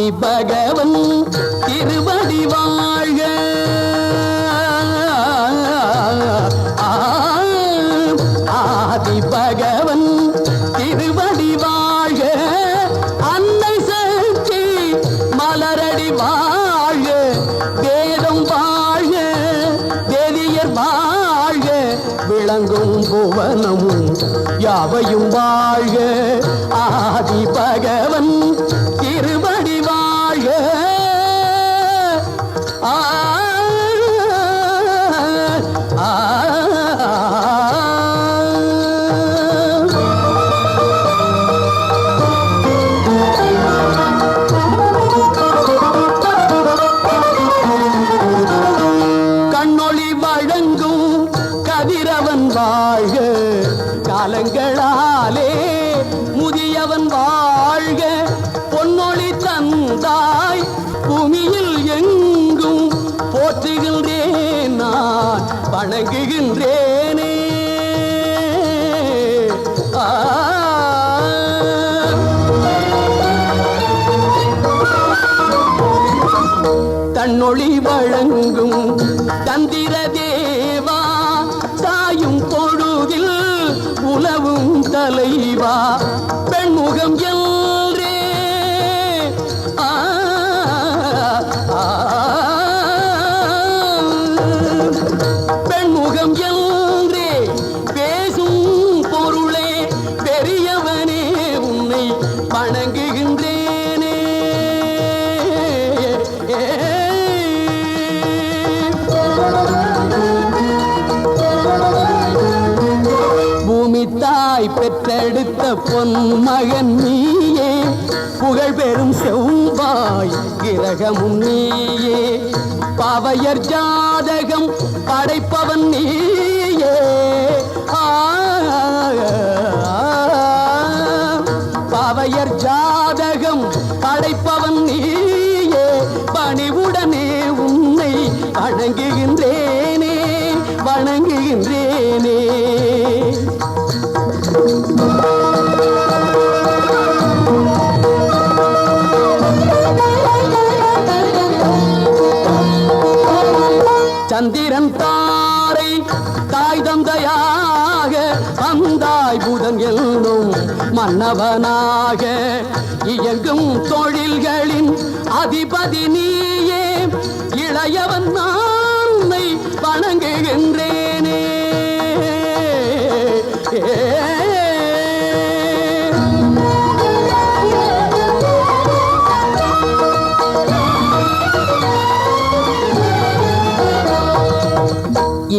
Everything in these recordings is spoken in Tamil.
ஆதி பகவன் திருவடி வாழ்க. ஆதி பகவன் திருவடி வாழ்க. அன்னை சக்தி மலரடி வாழ்க. வேதம் வாழ்க, வேதியர் வாழ்க. விளங்கும் புவனமும் யாவையும் வாழ்க. ஆதி பகவன் திருவடி வாழ்க. கண்ணொளி வழங்கும் கதிரவன் வாழ்க. காலங்களாலே முதியவன் வாழ்க. பொன்னொளி தந்தாய் பூமியில் எங்கும் போற்றுகின்றேன் நான் வணங்குகின்றேனே. தன்னொளி வழங்கும் தந்திர தேவா. சாயும் பொழுதில் உலவும் தலைவா. பெண்முகம் என்றே பெண்முகம் என்றே பேசும் பொருளே. பெரியவனே உன்னை வணங்குகின்றேனே. பூமி தாய் பெற்றெடுத்த பொன் மகன் நீயே. புகழ் பெறும் செவ்வாய் கிரகமும் நீயே. பாவையர் ஜாதகம் படைப்பவன் நீயே. பாவையர் ஜாதகம் படைப்பவன் நீயே. பணிவுடனே உன்னை வணங்குகின்றேனே வணங்குகின்றேனே. சந்திரன் தாரை தாய் தந்தையாக வந்தாய். புதன் என்னும் மன்னவனாக இயங்கும் தொழில்களின் அதிபதி நீயே. இளையவன் நான் உன்னை வணங்குகின்றேனே.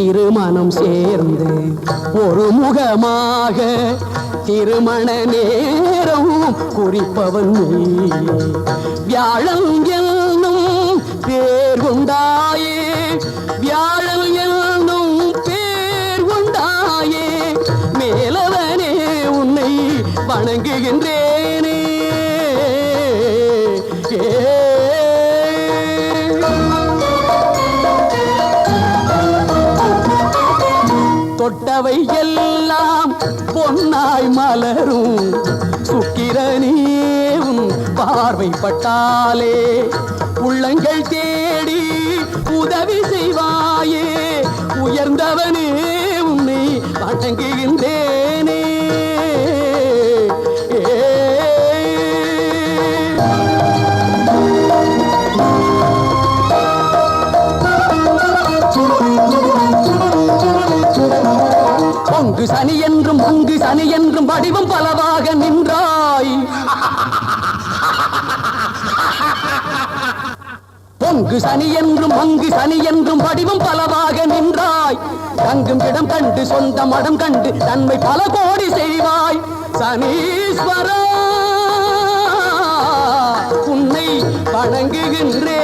இருமனம் சேர்ந்து ஒரு முகமாக திருமண நேரம் குறிப்பவன் நீ. வியாழன் என்னும் பேர் கொண்டாயே. வியாழன் என்னும் பேர் கொண்டாயே. மேலவனே உன்னை வணங்குகின்றேனே. தொட்டவை எல்லாம் பொன்னாய் மலரும். சுக்கிரனேவும் பார்வைப்பட்டாலே உள்ளங்கள் தேடி உதவி செய்வாயே. உயர்ந்தவனே உன்னை வணங்குகின்றேனே. பொங்கு சனி என்றும் பொங்கு சனி என்றும் வடிவம் பலவாக நின்றாய். பொங்கு சனி என்றும் பொங்கு சனி என்றும் வடிவம் பலவாக நின்றாய். தங்கும் இடம் கண்டு சொந்த மடம் கண்டு நன்மை பல கோடி செய்வாய். சனீஸ்வரா உன்னை வணங்குகின்றேன்.